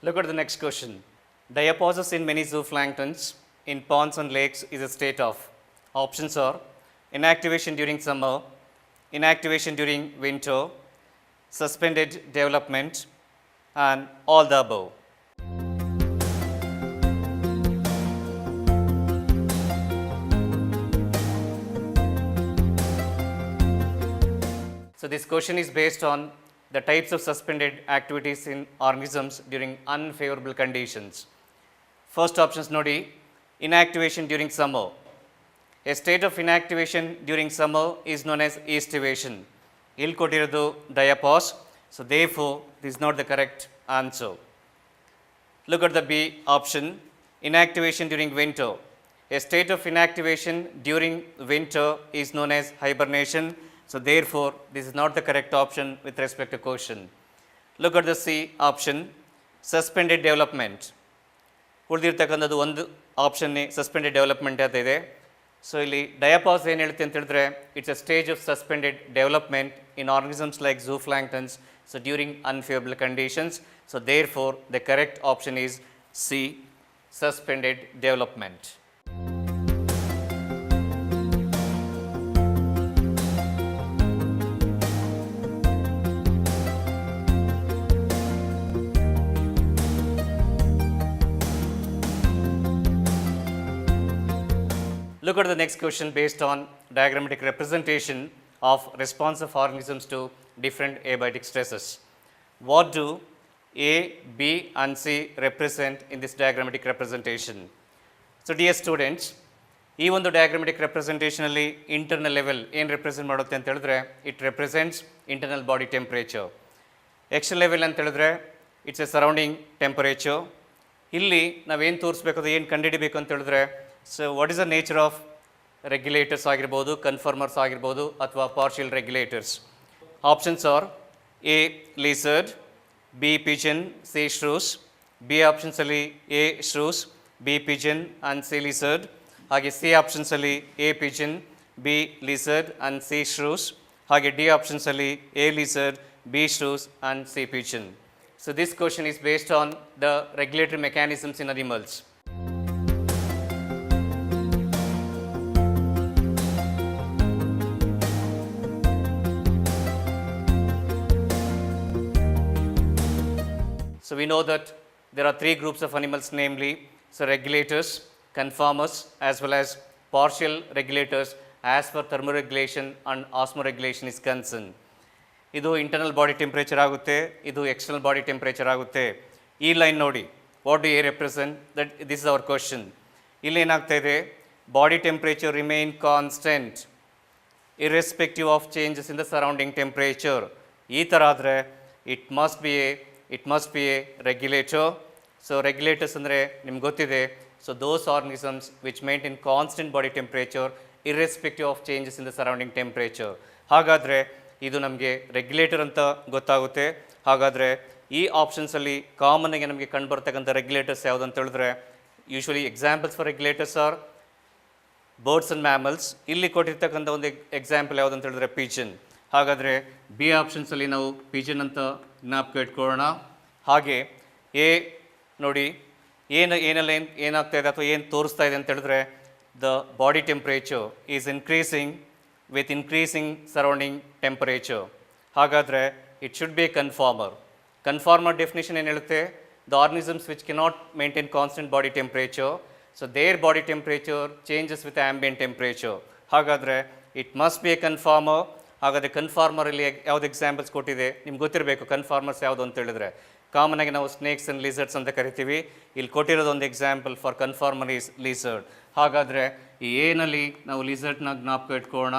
Look at the next question. Diapauses in many zooplanktons in ponds and lakes is a state of. Options are inactivation during summer, inactivation during winter, suspended development, and all the above. So this question is based on the types of suspended activities in organisms during unfavorable conditions. First options nodi, inactivation during summer. A state of inactivation during summer is known as estivation. Il kotiradu diapause. So therefore, this is not the correct answer. Look at the B option, inactivation during winter. A state of inactivation during winter is known as hibernation. So therefore, this is not the correct option with respect to question. Look at the C option, suspended development. ಉಳಿದಿರ್ತಕ್ಕಂಥದ್ದು ಒಂದು ಆಪ್ಷನ್ನೇ suspended development ಅಂತ ಇದೆ. So ಇಲ್ಲಿ diapause ಏನು ಹೇಳುತ್ತೆ ಅಂತ ಹೇಳಿದ್ರೆ it's a stage of suspended development in organisms like zooplanktons so during unfavourable conditions. So therefore the correct option is C, suspended development. Look at the next question based on diagrammatic representation of response of organisms to different abiotic stresses. What do A, B and C represent in this diagrammatic representation? So dear students, ಈ ಒಂದು diagrammatic representation ಅಲ್ಲಿ internal level ಏನು represent ಮಾಡುತ್ತೆ ಅಂತ ಹೇಳಿದ್ರೆ it represents internal body temperature. External level ಅಂತ ಹೇಳಿದ್ರೆ it's a surrounding temperature. ಇಲ್ಲಿ ನಾವೇನು ತೋರಿಸ್ಬೇಕು ಅದು ಏನು ಕಂಡುಹಿಡಿಬೇಕು ಅಂತ ಹೇಳಿದ್ರೆ so what is the nature of regulators ಆಗಿರ್ಬೋದು, ಕನ್ಫರ್ಮರ್ಸ್ ಆಗಿರ್ಬೋದು ಅಥವಾ partial regulators. Options are A lizard, B pigeon, C shrews. B ಆಪ್ಷನ್ಸಲ್ಲಿ A shrews, B pigeon and C lizard. ಹಾಗೆ ಸಿ ಆಪ್ಷನ್ಸಲ್ಲಿ A pigeon, B lizard and C shrews. ಹಾಗೆ D ಆಪ್ಷನ್ಸಲ್ಲಿ A lizard, B shrews and C pigeon. So this question is based on the regulatory mechanisms in animals. So we know that there are three groups of animals, namely regulators, conformers as well as partial regulators as per thermoregulation and osmoregulation is concerned. ಇದು internal body temperature ಆಗುತ್ತೆ, ಇದು external body temperature ಆಗುತ್ತೆ. ಈ line ನೋಡಿ, what do A represent that this is our question. ಇಲ್ಲಿ ಏನಾಗ್ತಾ ಇದೆ, body temperature remain constant irrespective of changes in the surrounding temperature. ಈ ಥರ ಆದರೆ it must be A regulator. So regulators ಅಂದರೆ ನಿಮ್ಗೆ ಗೊತ್ತಿದೆ, so those organisms which maintain constant body temperature irrespective of changes in the surrounding temperature. ಹಾಗಾದರೆ ಇದು ನಮಗೆ regulator ಅಂತ ಗೊತ್ತಾಗುತ್ತೆ. ಹಾಗಾದರೆ ಈ ಆಪ್ಷನ್ಸಲ್ಲಿ ಕಾಮನ್ನಾಗಿ ನಮಗೆ ಕಂಡುಬರ್ತಕ್ಕಂಥ ರೆಗ್ಯುಲೇಟರ್ಸ್ ಯಾವುದು ಅಂತ ಹೇಳಿದ್ರೆ usually examples for regulators are birds and mammals. ಇಲ್ಲಿ ಕೊಟ್ಟಿರ್ತಕ್ಕಂಥ ಒಂದು ಎಕ್ಸಾಂಪಲ್ ಯಾವುದು ಅಂತ ಹೇಳಿದ್ರೆ ಪಿಜನ್. ಹಾಗಾದರೆ ಬಿ ಆಪ್ಷನ್ಸಲ್ಲಿ ನಾವು ಪಿಜನ್ ಅಂತ ಜ್ಞಾಪಕ ಇಟ್ಕೊಳ್ಳೋಣ. ಹಾಗೆ ಎ ನೋಡಿ, ಏನಾಗ್ತಾ ಇದೆ ಅಥವಾ ಏನು ತೋರಿಸ್ತಾ ಇದೆ ಅಂತ ಹೇಳಿದ್ರೆ the body temperature is increasing with increasing surrounding temperature. ಹಾಗಾದರೆ it should be a conformer. Conformer definition ಏನು ಹೇಳುತ್ತೆ, the organisms which cannot maintain constant body temperature, so their body temperature changes with ambient temperature. ಹಾಗಾದರೆ it must be a conformer. ಹಾಗಾದರೆ ಕನ್ಫಾರ್ಮರಲ್ಲಿ ಯಾವುದು examples ಕೊಟ್ಟಿದೆ ನಿಮ್ಗೆ ಗೊತ್ತಿರಬೇಕು. ಕನ್ಫಾರ್ಮರ್ಸ್ ಯಾವುದು ಅಂತ ಹೇಳಿದ್ರೆ ಕಾಮನ್ ಆಗಿ ನಾವು ಸ್ನೇಕ್ಸ್ ಆ್ಯಂಡ್ ಲಿಸರ್ಡ್ಸ್ ಅಂತ ಕರಿತೀವಿ. ಇಲ್ಲಿ ಕೊಟ್ಟಿರೋದೊಂದು ಎಕ್ಸಾಂಪಲ್ ಫಾರ್ ಕನ್ಫಾರ್ಮರ್ ಈಸ್ ಲಿಸರ್ಡ್. ಹಾಗಾದರೆ ಈ ಎನಲ್ಲಿ ನಾವು ಲಿಸರ್ಡ್ನ ಜ್ಞಾಪಕ ಇಟ್ಕೊಳ್ಳೋಣ.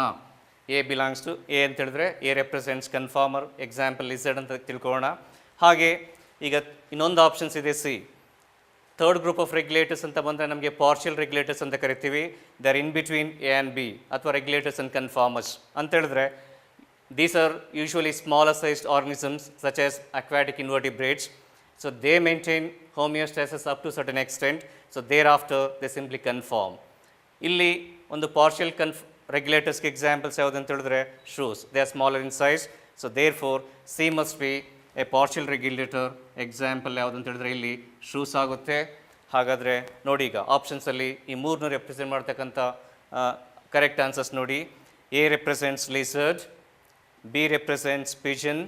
ಎ ಬಿಲಾಂಗ್ಸ್ ಟು ಎ ಅಂತ ಹೇಳಿದ್ರೆ ಎ ರೆಪ್ರೆಸೆಂಟ್ಸ್ ಕನ್ಫಾರ್ಮರ್, ಎಕ್ಸಾಂಪಲ್ ಲಿಸರ್ಡ್ ಅಂತ ತಿಳ್ಕೊಳ್ಳೋಣ. ಹಾಗೆ ಈಗ ಇನ್ನೊಂದು ಆಪ್ಷನ್ಸ್ ಇದೆ C. Third group of regulators ಅಂತ ಬಂದರೆ ನಮಗೆ ಪಾರ್ಷಿಯಲ್ ರೆಗ್ಯುಲೇಟರ್ಸ್ ಅಂತ ಕರಿತೀವಿ. They are in between A and B ಅಥವಾ ರೆಗ್ಯುಲೇಟರ್ಸ್ ಆ್ಯಂಡ್ ಕನ್ಫಾರ್ಮರ್ಸ್ ಅಂತ ಹೇಳಿದ್ರೆ these are usually smaller sized organisms such as aquatic invertebrates. So they maintain homeostasis up to a certain extent. So thereafter they simply conform. Illi ಒಂದು partial regulators examples ಯಾವುದು ಅಂತ ಹೇಳಿದ್ರೆ shrews. They are smaller in size. So therefore C must be A partial regulator example ಯಾವುದು ಅಂತ ಹೇಳಿದ್ರೆ ಇಲ್ಲಿ shoes ಆಗುತ್ತೆ. ಹಾಗಾದರೆ ನೋಡಿ, ಈಗ ಆಪ್ಷನ್ಸಲ್ಲಿ ಈ ಮೂರನ್ನು ರೆಪ್ರೆಸೆಂಟ್ ಮಾಡ್ತಕ್ಕಂಥ ಕರೆಕ್ಟ್ ಆನ್ಸರ್ಸ್ ನೋಡಿ. A represents lizard, B represents Pigeon,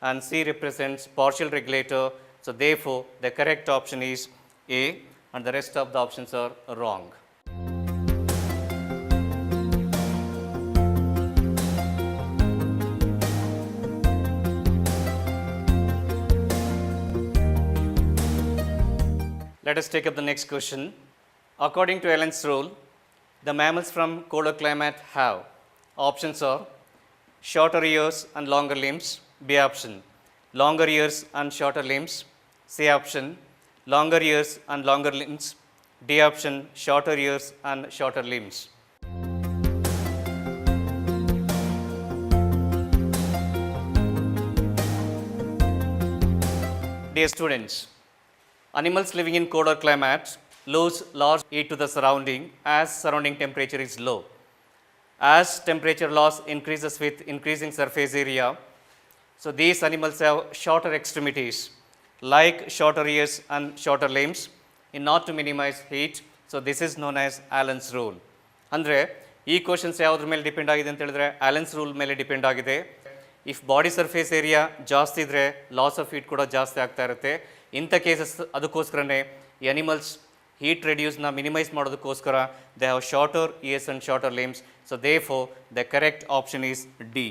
and C represents partial regulator. So therefore, the correct option is A, and the rest of the options are wrong. Let us take up the next question. According to Allen's rule, the mammals from colder climate have options are shorter ears and longer limbs. B option, longer ears and shorter limbs. C option, longer ears and longer limbs. D option, shorter ears and shorter limbs. Dear students, animals living in colder climates lose large heat to the surrounding as surrounding temperature is low. As temperature loss increases with increasing surface area, so these animals have shorter extremities, like shorter ears and shorter limbs, in order to minimize heat. So this is known as Allen's rule. ಅಂದರೆ ಈ questions ಯಾವುದ್ರ ಮೇಲೆ depend ಆಗಿದೆ ಅಂತ ಹೇಳಿದ್ರೆ ಆಲೆನ್ಸ್ rule ಮೇಲೆ depend ಆಗಿದೆ. If body surface area ಜಾಸ್ತಿ ಇದ್ದರೆ ಲಾಸ್ ಆಫ್ ಹೀಟ್ ಕೂಡ ಜಾಸ್ತಿ ಆಗ್ತಾ ಇರುತ್ತೆ. ಇಂಥ ಕೇಸಸ್ ಅದಕ್ಕೋಸ್ಕರನೇ ಈ ಅನಿಮಲ್ಸ್ ಹೀಟ್ ರೆಡ್ಯೂಸ್ನ ಮಿನಿಮೈಸ್ ಮಾಡೋದಕ್ಕೋಸ್ಕರ they have shorter ears and shorter limbs. So therefore the correct option is D.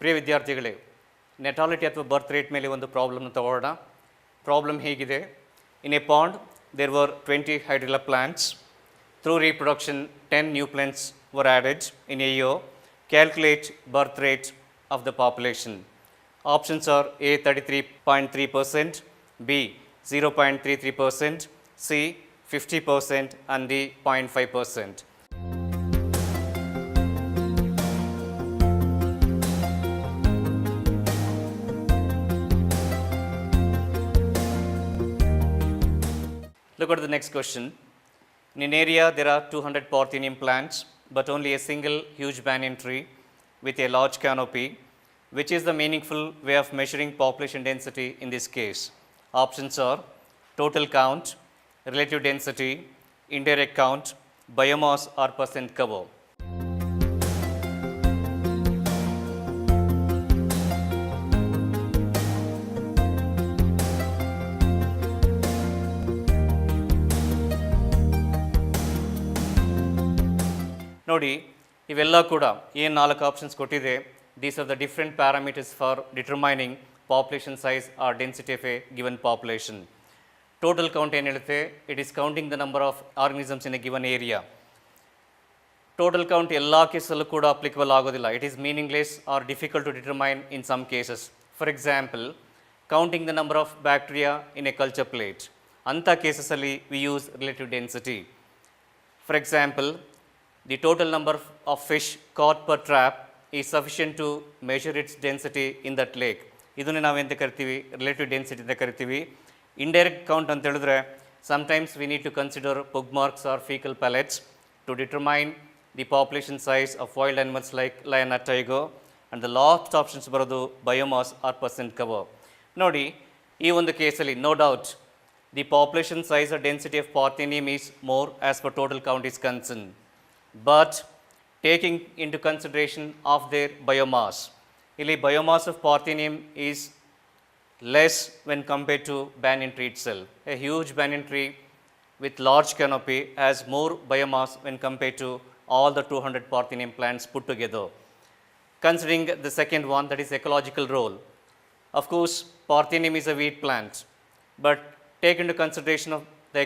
ಪ್ರಿಯ ವಿದ್ಯಾರ್ಥಿಗಳೇ, ನೆಟಾಲಿಟಿ ಅಥವಾ ಬರ್ತ್ ರೇಟ್ ಮೇಲೆ ಒಂದು ಪ್ರಾಬ್ಲಮ್ನ ತಗೊಳ್ಳೋಣ. ಪ್ರಾಬ್ಲಮ್ ಹೀಗಿದೆ. In a pond there were 20 hydrilla plants. Through reproduction 10 new plants were added in a year. Calculate birth rate of the population. Options are A 33.3%, B 0.33%, C 50% and D 0.5%. Look at the next question. In an area, there are 200 Parthenium plants, but only a single huge banyan tree with a large canopy. Which is the meaningful way of measuring population density in this case? Options are total count, relative density, indirect count, biomass or percent cover. ನೋಡಿ, ಇವೆಲ್ಲ ಕೂಡ ಏನು 4 options ಕೊಟ್ಟಿದೆ, these are the different parameters for determining population size or density of a given population. Total count ಏನು ಹೇಳುತ್ತೆ? It is counting the number of organisms in a given area. Total count ಎಲ್ಲ ಕೇಸಲ್ಲೂ ಕೂಡ applicable ಆಗೋದಿಲ್ಲ. It is meaningless or difficult to determine in some cases. For example, counting the number of bacteria in a culture plate, ಅಂಥ ಕೇಸಸಲ್ಲಿ we use relative density. For example, the total number of fish caught per trap is sufficient to measure its density in that lake. ಇದನ್ನು ನಾವು ಎಂತ ಕರಿತೀವಿ? Relative density ಅಂತ ಕರಿತೀವಿ. Indirect count ಅಂತ ಹೇಳಿದ್ರೆ sometimes we need to consider pug marks or fecal pellets to determine the population size of wild animals like lion or tiger. And the last options ಬರೋದು biomass or percent cover. ನೋಡಿ, ಈ ಒಂದು ಕೇಸಲ್ಲಿ no doubt the population size or density of Parthenium is more as per total count is concerned. But taking into consideration of their biomass, ಇಲ್ಲಿ biomass of Parthenium is less when compared to banyan tree itself. A huge banyan tree with large canopy has more biomass when compared to all the 200 Parthenium plants put together. Considering the second one, that is ecological role. Of course, Parthenium is a weed plant, but take into consideration of the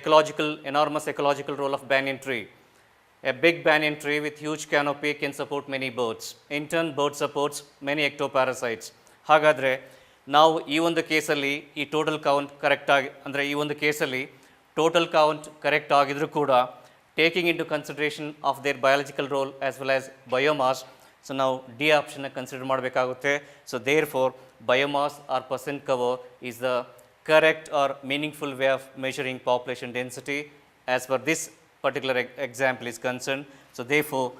enormous ecological role of banyan tree. A big banyan tree with huge canopy can support many birds. In turn, bird supports many ectoparasites. ಹಾಗಾದರೆ ನಾವು ಈ ಒಂದು ಕೇಸಲ್ಲಿ ಈ total count ಕರೆಕ್ಟಾಗಿ, ಅಂದರೆ ಈ ಒಂದು ಕೇಸಲ್ಲಿ ಟೋಟಲ್ ಕೌಂಟ್ ಕರೆಕ್ಟ್ ಆಗಿದ್ರೂ ಕೂಡ taking into consideration of their biological role as well as biomass, so ನಾವು ಡಿ ಆಪ್ಷನ್ನ ಕನ್ಸಿಡರ್ ಮಾಡಬೇಕಾಗುತ್ತೆ. So therefore biomass or percent cover is the correct or meaningful way of measuring population density as per this particular example is concerned. So therefore,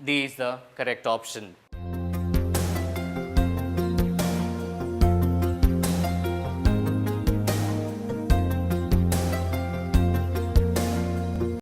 D is the correct option.